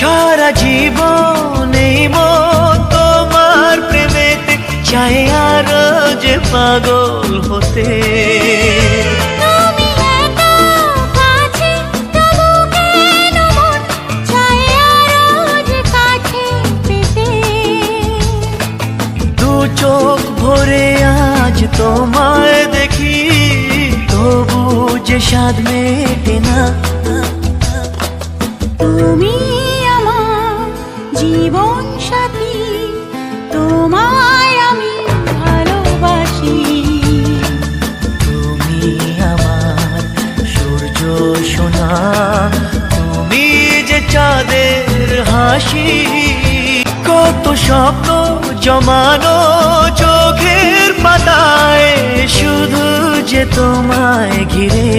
সারা জীবন এই মন তোমার প্রেমেতে চাই আরো যে পাগল হতে। তুমি এত কাছে তবু কেন মন চায় আরো যে কাছে পেতে। দু চোখ ভরে আজ তোমায় দেখি, তবু যে স্বাদ মেটে না। তুমি আমার জীবন সাথী, তোমায় আমি ভালোবাসি। তুমি আমার সূর্য সোনা, তুমি যে চাঁদের হাসি। কত স্বপ্ন জমানো চোখের পাতায়, শুধু যে তোমায় ঘিরে।